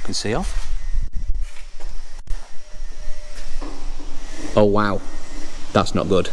can see off. Oh wow, that's not good.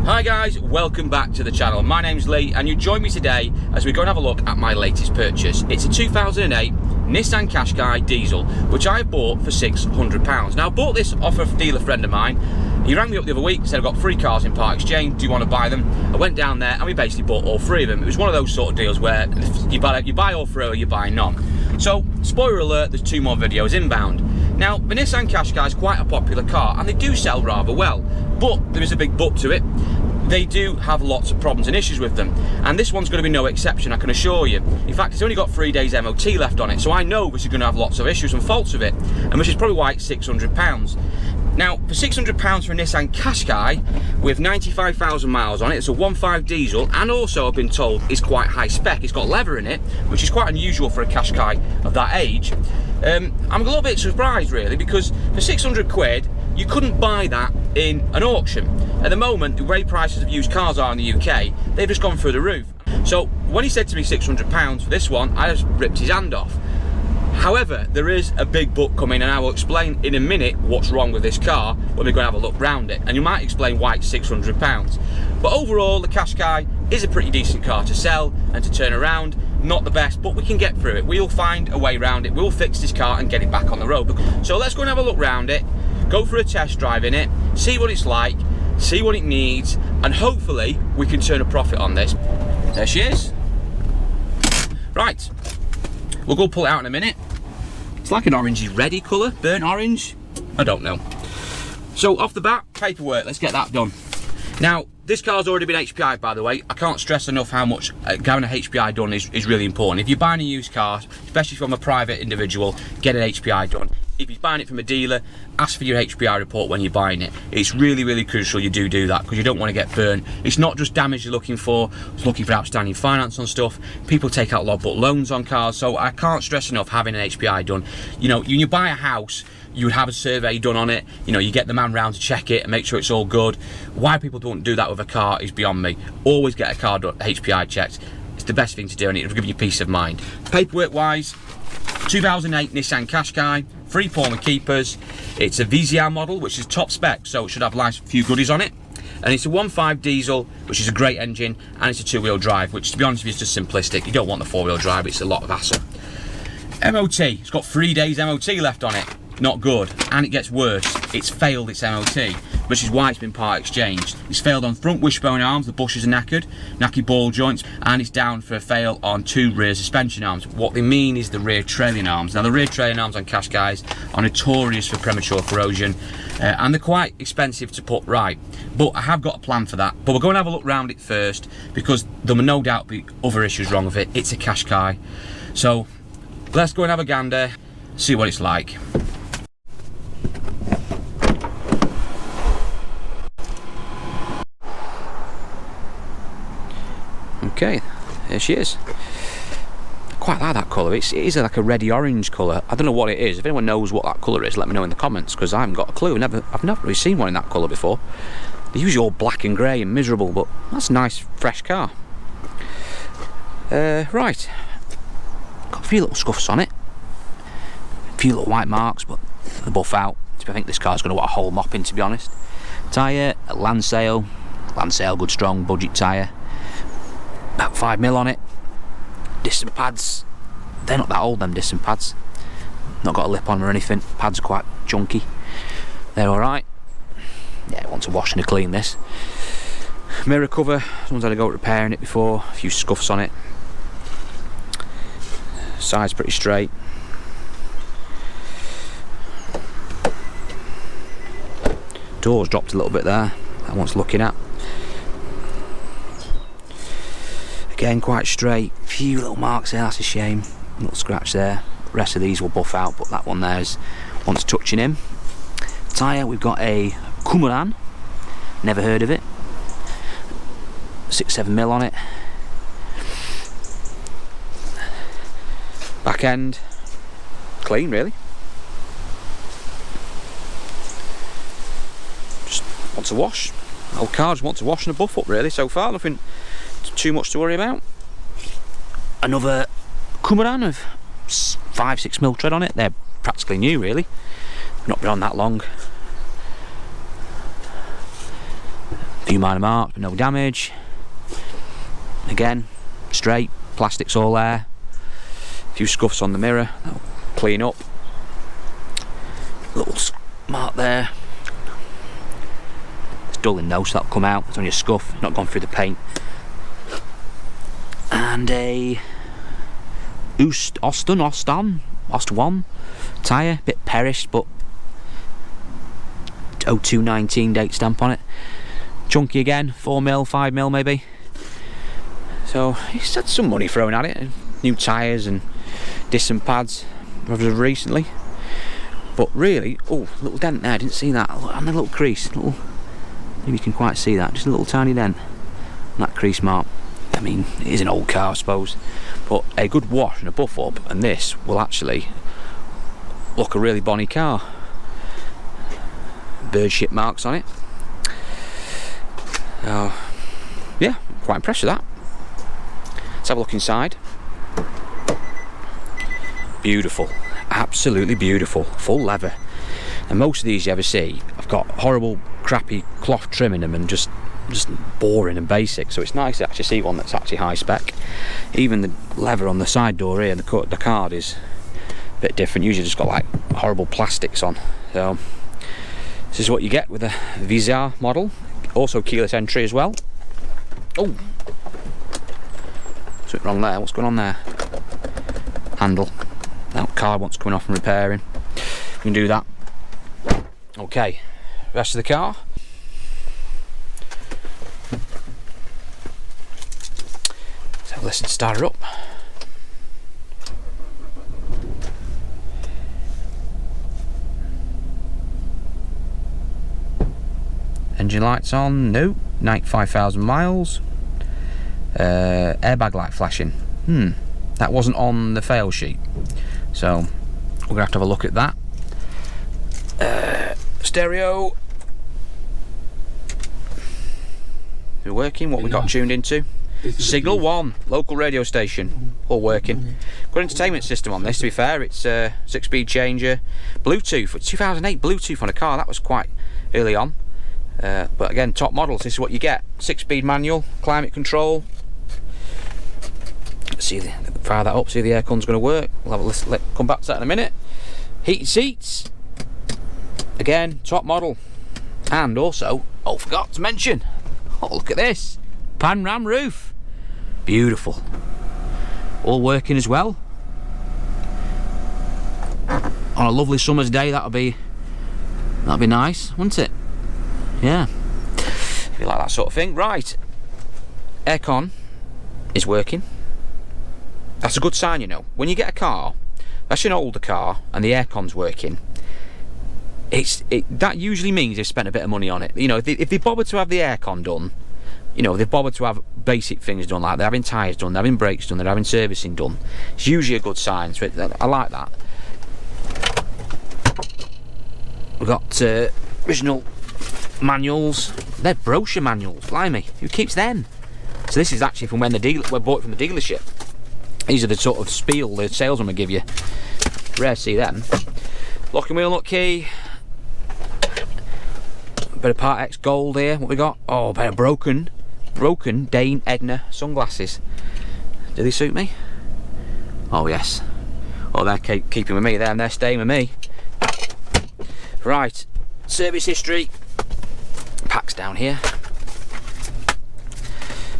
Hi guys, welcome back to the channel. My name's Lee and you join me today as we go and have a look at my latest purchase. It's a 2008 Nissan Qashqai diesel, which I bought for £600. Now I bought this off a dealer friend of mine. He rang me up the other week, said I've got 3 cars in part exchange, do you want to buy them? I went down there and we basically bought all 3 of them. It was one of those sort of deals where you buy all 3 or you buy none. So, spoiler alert, there's 2 more videos inbound. Now, the Nissan Qashqai is quite a popular car and they do sell rather well, but there is a big but to it. They do have lots of problems and issues with them, and this one's going to be no exception, I can assure you. In fact, it's only got 3 days MOT left on it, so I know this is going to have lots of issues and faults with it, and which is probably why it's £600. Now, for £600 for a Nissan Qashqai with 95,000 miles on it, it's a 1.5 diesel, and also I've been told is quite high spec. It's got leather in it, which is quite unusual for a Qashqai of that age. I'm a little bit surprised really, because for 600 quid, you couldn't buy that in an auction. At the moment, the way prices of used cars are in the UK, they've just gone through the roof. So when he said to me £600 for this one, I just ripped his hand off. However, there is a big but coming, and I will explain in a minute what's wrong with this car when we're going to have a look round it, and you might explain why it's £600. But overall, the Qashqai is a pretty decent car to sell and to turn around. Not the best, but we can get through it. We'll find a way around it. We'll fix this car and get it back on the road. So let's go and have a look round it, go for a test drive in it, see what it's like, see what it needs, and hopefully we can turn a profit on this. There she is. Right, we'll go pull it out in a minute. It's like an orangey reddy colour, burnt orange, I don't know. So off the bat, paperwork, let's get that done. Now, this car's already been HPI'd, by the way. I can't stress enough how much having a HPI done is really important. If you're buying a used car, especially from a private individual, get an HPI done. If you're buying it from a dealer, ask for your HPI report when you're buying it. It's really, really crucial you do that, because you don't want to get burnt. It's not just damage you're looking for, it's looking for outstanding finance on stuff. People take out logbook loans on cars, so I can't stress enough having an HPI done. You know, when you buy a house, you would have a survey done on it. You know, you get the man round to check it and make sure it's all good. Why people don't do that with a car is beyond me. Always get a car HPI checked. It's the best thing to do, and it'll give you peace of mind. Paperwork wise, 2008 Nissan Qashqai, 3 Palmer keepers. It's a Visia model, which is top spec, so it should have a nice few goodies on it. And it's a 1.5 diesel, which is a great engine, and it's a 2-wheel drive, which to be honest with you is just simplistic. You don't want the 4-wheel drive, it's a lot of hassle. MOT, it's got 3 days MOT left on it. Not good, and it gets worse. It's failed its MOT, which is why it's been part exchanged. It's failed on front wishbone arms, the bushes are knackered, knacky ball joints, and it's down for a fail on 2 rear suspension arms. What they mean is the rear trailing arms. Now the rear trailing arms on Qashqais are notorious for premature corrosion, and they're quite expensive to put right. But I have got a plan for that. But we're going to have a look round it first, because there will no doubt be other issues wrong with it. It's a Qashqai. So let's go and have a gander, see what it's like. Okay, there she is. I quite like that colour. It is like a reddy orange colour. I don't know what it is. If anyone knows what that colour is, let me know in the comments, because I haven't got a clue. I've never really seen one in that colour before. They're usually all black and grey and miserable, but that's a nice fresh car. Right, got a few little scuffs on it, a few little white marks, but they're buff out. I think this car's going to want a whole mopping, to be honest. Tyre, a Lansale good strong budget tyre. About 5mm on it. Distant pads, they're not that old, them distant pads. Not got a lip on them or anything. Pads are quite chunky. They're alright. Yeah, I want to wash and clean this. Mirror cover, someone's had a go at repairing it before. A few scuffs on it. Side's pretty straight. Door's dropped a little bit there. That one's looking at. Again, quite straight. Few little marks there, that's a shame. A little scratch there. The rest of these will buff out, but that one there's wants touching him. Tyre, we've got a Kumaran. Never heard of it. 6-7mm on it. Back end, clean really. Just wants a wash. old car just wants a wash and a buff up really so far, nothing too much to worry about. Another Kumaran of 5-6 mil tread on it. They're practically new really, not been on that long. A few minor marks but no damage. Again, straight, plastics all there. A few scuffs on the mirror, that'll clean up. Little mark there. It's dulling though, so that'll come out. It's only a scuff, not gone through the paint. And a Ost 1 tyre, bit perished, but 0219 date stamp on it. Chunky again, 4mm, 5mm maybe. So he's had some money thrown at it. New tyres and disc and pads recently. But really, oh, little dent there, didn't see that. And a little crease, maybe you can quite see that, just a little tiny dent on that crease mark. I mean, it is an old car, I suppose, but a good wash and a buff up, and this will actually look a really bonny car. Bird shit marks on it. Yeah, quite impressed with that. Let's have a look inside. Beautiful, absolutely beautiful, full leather. And most of these you ever see have got horrible, crappy cloth trim in them and just boring and basic. So it's nice to actually see one that's actually high spec. Even the leather on the side door here, the card is a bit different. Usually just got like horrible plastics on. So this is what you get with a Visia model. Also keyless entry as well. Oh, something wrong there. What's going on there? Handle. That card wants coming off and repairing. We can do that. Okay, rest of the car. Let's have a listen, start her up. Engine lights on, no. 95,000 miles. Airbag light flashing. That wasn't on the fail sheet. So we're gonna have to have a look at that. Stereo. We're working. What we got tuned into? Signal 1, local radio station, all working. Good entertainment system on this, to be fair. It's a 6-speed changer. Bluetooth, 2008 Bluetooth on a car, that was quite early on. But again, top models, this is what you get. 6-speed manual, climate control. See, fire that up, see if the aircon's going to work. We'll have a listen, come back to that in a minute. Heated seats. Again, top model. And also, oh, forgot to mention, oh, look at this. Panorama roof. Beautiful. All working as well. On a lovely summer's day, that'll be nice, wouldn't it? Yeah. If you like that sort of thing. Right. Aircon is working. That's a good sign, you know. When you get a car, that's an older car, and the aircon's working, that usually means they've spent a bit of money on it. You know, if they bother to have the aircon done, you know, they've bothered to have basic things done, like they're having tyres done, they're having brakes done, they're having servicing done. It's usually a good sign, so I like that. We've got original manuals. They're brochure manuals, blimey. Who keeps them? So this is actually from when we bought it from the dealership. These are the sort of spiel the salesman will give you. Rare to see them. Lock and wheel nut key. Bit of Part X gold here. What we got? Oh, a bit of broken Dane Edna sunglasses. Do they suit me? Oh yes. Oh, they're keeping with me there, and they're staying with me. Right. Service history. Packs down here.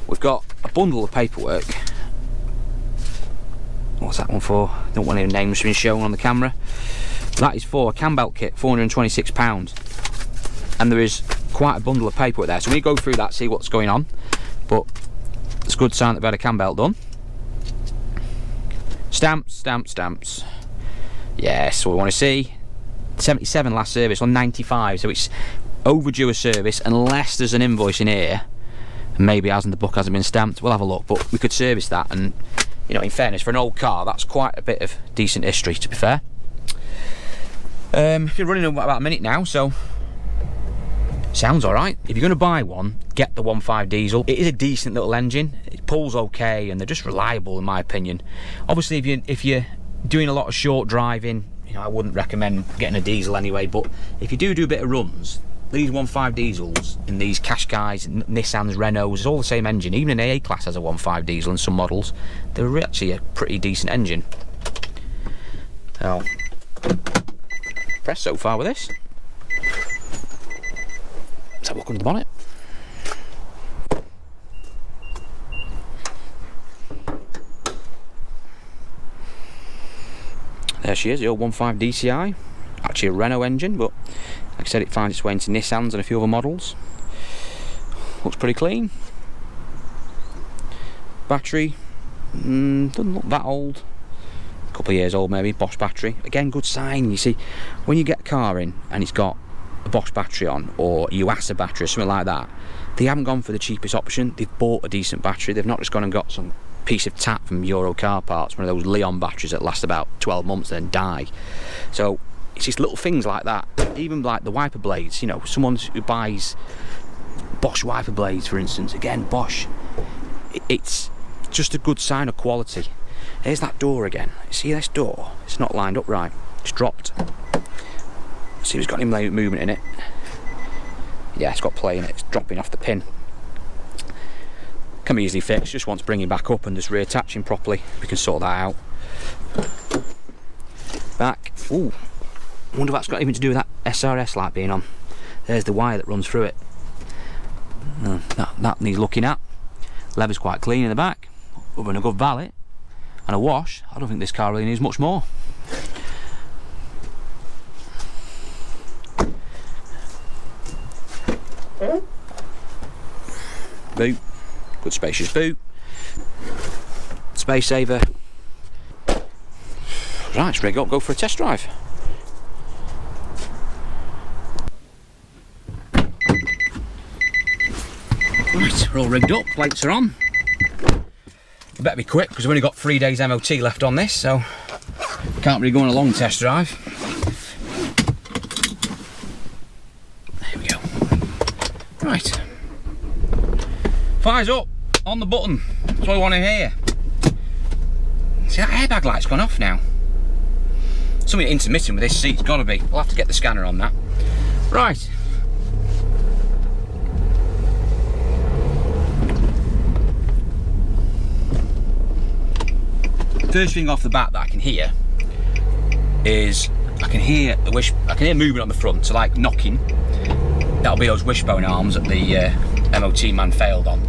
We've got a bundle of paperwork. What's that one for? Don't want any names being shown on the camera. That is for a cam belt kit, £426. And there is quite a bundle of paperwork there. So we go through that, see what's going on. But it's a good sign that we've had a cam belt done. Stamps, stamps, stamps. Yes, what we want to see. 77 last service on 95, so it's overdue a service unless there's an invoice in here. And maybe the book hasn't been stamped. We'll have a look, but we could service that. And you know, in fairness, for an old car, that's quite a bit of decent history, to be fair. Been running about a minute now, so Sounds alright. If you're going to buy one, get the 1.5 diesel. It is a decent little engine. It pulls okay, and they're just reliable in my opinion. Obviously, if you're doing a lot of short driving, you know, I wouldn't recommend getting a diesel anyway, but if you do a bit of runs, these 1.5 diesels in these Qashqais, Nissans, Renaults, it's all the same engine. Even an A-Class has a 1.5 diesel in some models. They're actually a pretty decent engine. So, press so far with this. Let's have a look under the bonnet. There she is, the old 1.5 DCI. Actually a Renault engine, but like I said, it finds its way into Nissans and a few other models. Looks pretty clean. Battery, doesn't look that old. A couple of years old maybe, Bosch battery. Again, good sign. You see, when you get a car in and it's got a Bosch battery on, or a Visia battery or something like that, they haven't gone for the cheapest option. They've bought a decent battery. They've not just gone and got some piece of tap from Euro car parts, one of those Leon batteries that last about 12 months and then die. So it's just little things like that. Even like the wiper blades, you know, someone who buys Bosch wiper blades, for instance, again, Bosch, it's just a good sign of quality. Here's that door again. See this door? It's not lined up right. It's dropped. See if it's got any movement in it. Yeah, it's got play in it. It's dropping off the pin. Can be easily fixed. Just wants bringing back up and just reattaching properly. We can sort that out. Back. Ooh. I wonder if that's got anything to do with that SRS light being on. There's the wire that runs through it. That needs looking at. Leather's quite clean in the back. Other than a good valet and a wash, I don't think this car really needs much more. Boot. Good spacious boot. Space saver. Right, let's rig up, go for a test drive. Right, we're all rigged up, lights are on. We better be quick because we've only got 3 days MOT left on this, so can't really go on a long test drive. There we go. Right. Fires up on the button. That's what I want to hear. See, that airbag light's gone off now. Something intermittent with this seat's got to be. We'll have to get the scanner on that. Right. First thing off the bat that I can hear is I can hear movement on the front, so like knocking. That'll be those wishbone arms that the MOT man failed on.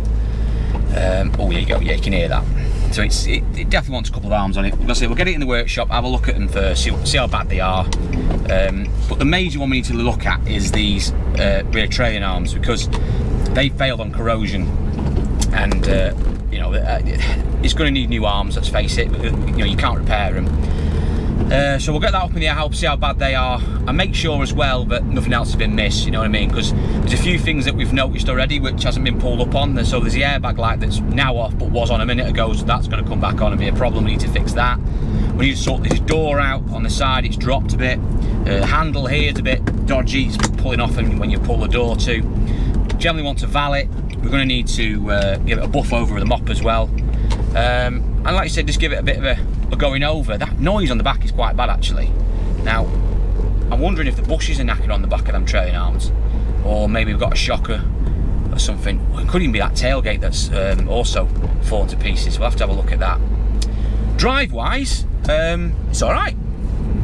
Oh, there you go. Yeah, you can hear that. So it definitely wants a couple of arms on it. We'll get it in the workshop, have a look at them first, see how bad they are. But the major one we need to look at is these rear trailing arms, because they failed on corrosion, and you know, it's going to need new arms. Let's face it. You know, you can't repair them. So we'll get that up in the air, see how bad they are, and make sure as well that nothing else has been missed, you know what I mean, because there's a few things that we've noticed already which hasn't been pulled up on. So there's the airbag light that's now off but was on a minute ago, so that's going to come back on and be a problem. We need to fix that. We need to sort this door out on the side, it's dropped a bit. The handle here is a bit dodgy, it's pulling off when you pull the door to. Generally want to valet. We're going to need to give it a buff over with a mop as well. And like I said, just give it a bit of a going over. That noise on the back is quite bad actually. Now, I'm wondering if the bushes are knackered on the back of them trailing arms, or maybe we've got a shocker or something. Well, it could even be that tailgate that's also fallen to pieces. We'll have to have a look at that. Drive-wise, it's alright.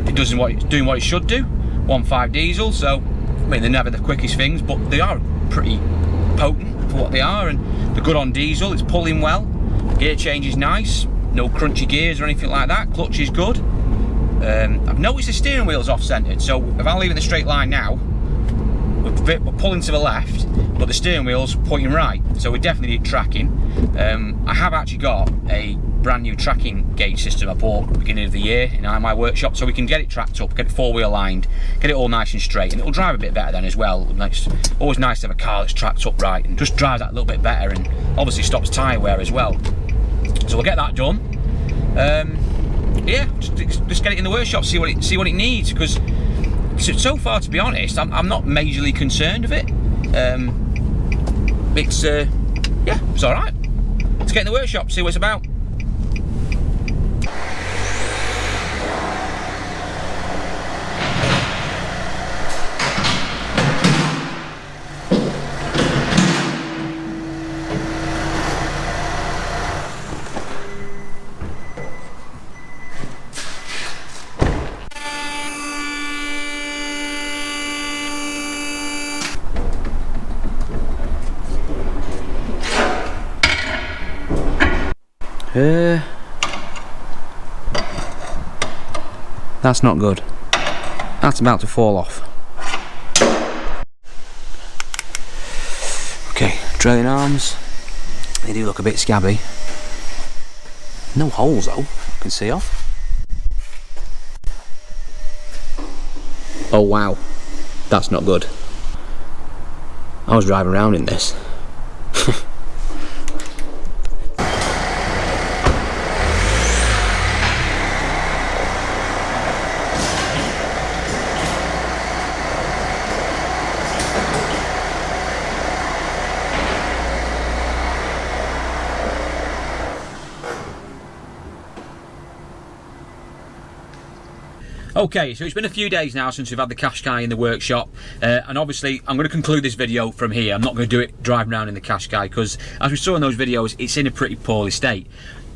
It does what it's doing what it should do. 1.5 diesel, so I mean they're never the quickest things, but they are pretty potent for what they are, and they're good on diesel. It's pulling well. Gear change is nice. No crunchy gears or anything like that. Clutch is good. I've noticed the steering wheel's off-centered, so if I leave it in a straight line now, we're pulling to the left, but the steering wheel's pointing right, so we definitely need tracking. I have actually got a brand new tracking gauge system I bought at the beginning of the year in my workshop, so we can get it tracked up, get it four-wheel lined, get it all nice and straight, and it'll drive a bit better then as well. It's always nice to have a car that's tracked up right and just drives that a little bit better, and obviously stops tyre wear as well. So we'll get that done. Yeah, just get it in the workshop, see what it needs, because so far, to be honest, I'm not majorly concerned of it. It's yeah, it's all right. Let's get in the workshop, see what it's about. That's not good. That's about to fall off. Okay, trailing arms. They do look a bit scabby. No holes though, I can see off. Oh wow, that's not good. I was driving around in this. Okay, so it's been a few days now since we've had the Qashqai in the workshop, and obviously I'm going to conclude this video from here. I'm not going to do it driving around in the Qashqai because, as we saw in those videos, it's in a pretty poorly state.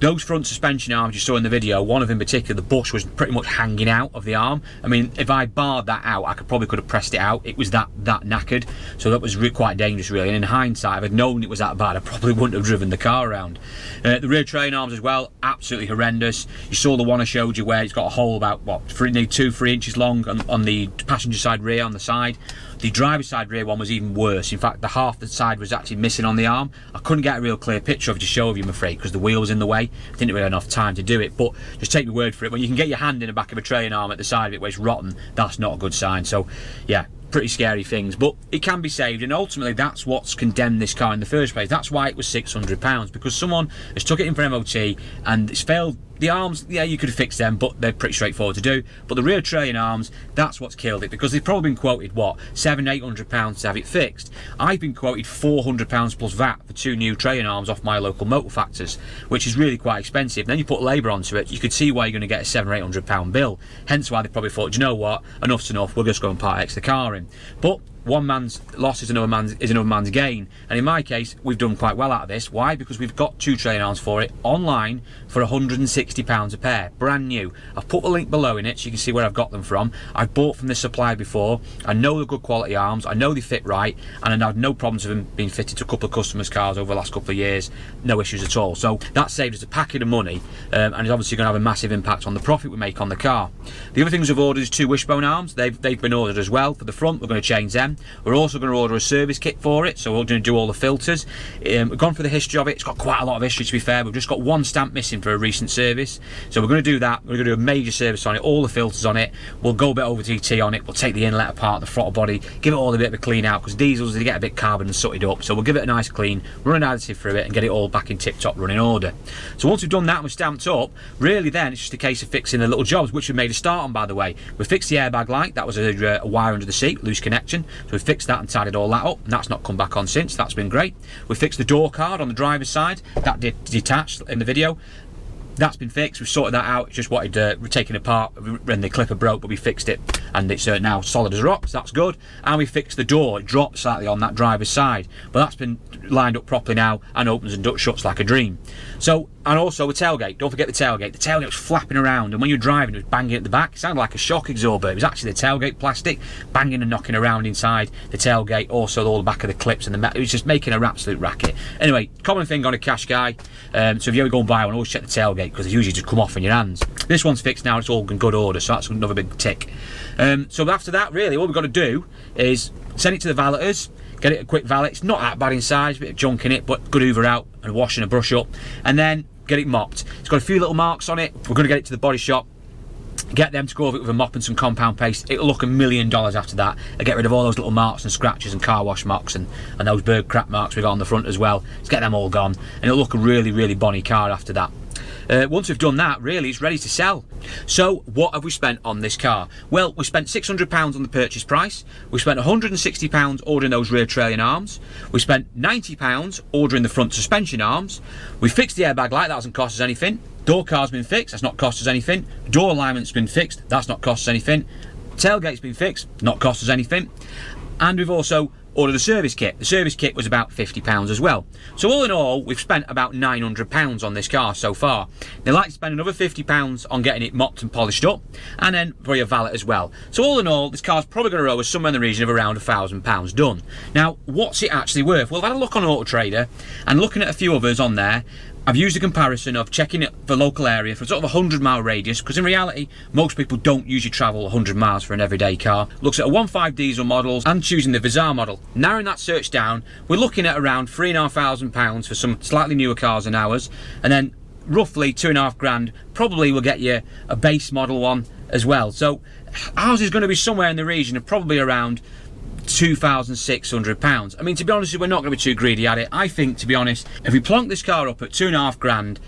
Those front suspension arms you saw in the video, one of them in particular, the bush was pretty much hanging out of the arm. I mean, if I barred that out, I could have pressed it out. It was that knackered, so that was quite dangerous really. And in hindsight, if I'd known it was that bad, I probably wouldn't have driven the car around. The rear train arms as well, absolutely horrendous. You saw the one I showed you where it's got a hole about, what, 2-3 inches long on the passenger side rear on the side. The driver's side rear one was even worse. In fact, the half the side was actually missing on the arm. I couldn't get a real clear picture of it to show you, I'm afraid, because the wheel was in the way. I didn't really have enough time to do it, but just take my word for it. When you can get your hand in the back of a train arm at the side of it where it's rotten, that's not a good sign. So, yeah, pretty scary things, but it can be saved, and ultimately that's what's condemned this car in the first place. That's why it was £600, because someone has took it in for MOT and it's failed. The arms, yeah, you could have fixed them, but they're pretty straightforward to do. But the rear train arms, that's what's killed it, because they've probably been quoted, what, £700–800 to have it fixed. I've been quoted £400 plus VAT for 2 new train arms off my local motor factors, which is really quite expensive. And then you put labour onto it, you could see why you're going to get a £700–800 bill. Hence why they probably thought, do you know what, enough's enough, we'll just go and part X the car in. But one man's loss is another man's gain, and in my case we've done quite well out of this. Why? Because we've got 2 train arms for it online for £160 a pair, brand new. I've put the link below in it so you can see where I've got them from. I've bought from this supplier before, I know they're good quality arms, I know they fit right, and I've had no problems with them being fitted to a couple of customers' cars over the last couple of years, no issues at all. So that saved us a packet of money, and it's obviously going to have a massive impact on the profit we make on the car. The other things we've ordered is 2 wishbone arms. They've been ordered as well. For the front, we're going to change them. We're also going to order a service kit for it, so we're going to do all the filters. We've gone for the history of it. It's got quite a lot of history, to be fair. We've just got 1 stamp missing for a recent service, so we're going to do that. We're going to do a major service on it, all the filters on it. We'll go a bit over TT on it. We'll take the inlet apart, the throttle body, give it all a bit of a clean out, because diesels, they get a bit carbon and sooted up, so we'll give it a nice clean, run an additive through it and get it all back in tip-top running order. So once we've done that and we're stamped up, really then it's just a case of fixing the little jobs, which we made a start on, by the way. We fixed the airbag light. That was a wire under the seat, loose connection, so we fixed that and tidied all that up, and that's not come back on since. That's been great. We fixed the door card on the driver's side. That did detach in the video. That's been fixed. We've sorted that out. Just wanted taken apart when the clipper broke, but we fixed it and it's now solid as rock, so that's good. And we fixed the door. It dropped slightly on that driver's side, but that's been lined up properly now and opens and shuts like a dream. So, and also the tailgate, don't forget the tailgate. The tailgate was flapping around, and when you were driving it was banging at the back. It sounded like a shock absorber. It was actually the tailgate plastic banging and knocking around inside the tailgate, also all the back of the clips and the metal. It was just making an absolute racket. Anyway, common thing on a Qashqai, so if you ever go and buy one, always check the tailgate, because they usually just come off in your hands. This one's fixed now, it's all in good order, so that's another big tick. So after that, really, all we've got to do is send it to the valeters, get it a quick valet. It's not that bad inside, there's a bit of junk in it, but good hoover out and wash and a brush up, and then get it mopped. It's got a few little marks on it. We're going to get it to the body shop, get them to go over it with a mop and some compound paste. It'll look $1 million after that. I get rid of all those little marks and scratches and car wash marks and those bird crap marks we got on the front as well. Let's get them all gone, and it'll look a really, really bonny car after that. once we've done that, really, it's ready to sell. So what have we spent on this car? Well, we spent £600 on the purchase price. We spent £160 ordering those rear trailing arms. We spent £90 ordering the front suspension arms. We fixed the airbag light, that hasn't cost us anything. Door car's been fixed, that's not cost us anything. Door alignment's been fixed, that's not cost us anything. Tailgate's been fixed, not cost us anything. And we've also ordered a service kit. The service kit was about £50 as well. So all in all, we've spent about £900 on this car so far. They'd like to spend another £50 on getting it mopped and polished up, and then for your valet as well. So all in all, this car's probably going to owe us somewhere in the region of around £1,000 done. Now, what's it actually worth? Well, I've had a look on Auto Trader, and looking at a few others on there, I've used a comparison of checking it for local area for sort of a 100-mile radius, because in reality, most people don't usually travel 100 miles for an everyday car. Looks at a 1.5 diesel models and choosing the Visia model. Narrowing that search down, we're looking at around £3,500 for some slightly newer cars than ours, and then roughly £2,500 probably will get you a base model one as well. So ours is going to be somewhere in the region of probably around £2,600. I mean, to be honest, we're not going to be too greedy at it. I think, to be honest, if we plonk this car up at £2,500,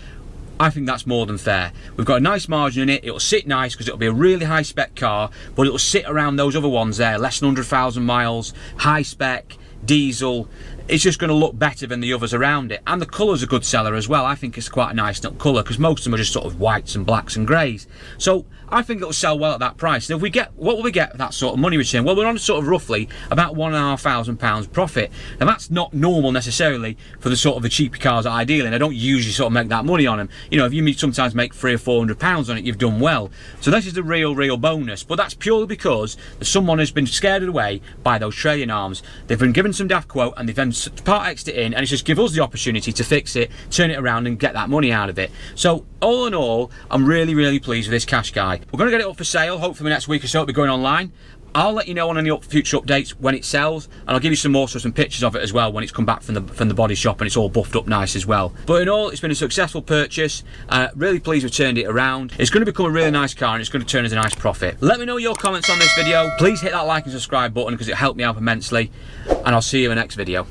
I think that's more than fair. We've got a nice margin in it. It'll sit nice because it'll be a really high spec car, but it'll sit around those other ones there, less than 100,000 miles, high spec, diesel. It's just going to look better than the others around it, and the colour's a good seller as well. I think it's quite a nice little colour because most of them are just sort of whites and blacks and greys. So I think it'll sell well at that price. And if we get, what will we get for that sort of money return? Well, we're on sort of roughly about £1,500 profit. Now that's not normal necessarily for the sort of the cheaper cars that I deal in. I don't usually sort of make that money on them. You know, if you sometimes make £300 or £400 on it, you've done well. So this is the real bonus. But that's purely because someone has been scared away by those trailing arms. They've been given some daft quote and they've then part X'd it in, and it's just give us the opportunity to fix it, turn it around and get that money out of it. So all in all, I'm really pleased with this Qashqai. We're going to get it up for sale. Hopefully next week or so it'll be going online. I'll let you know on any future updates when it sells, and I'll give you some pictures of it as well when it's come back from the body shop and it's all buffed up nice as well. But in all, it's been a successful purchase. Really pleased we've turned it around. It's going to become a really nice car and it's going to turn us a nice profit. Let me know your comments on this video. Please hit that like and subscribe button because it helped me out immensely, and I'll see you in the next video.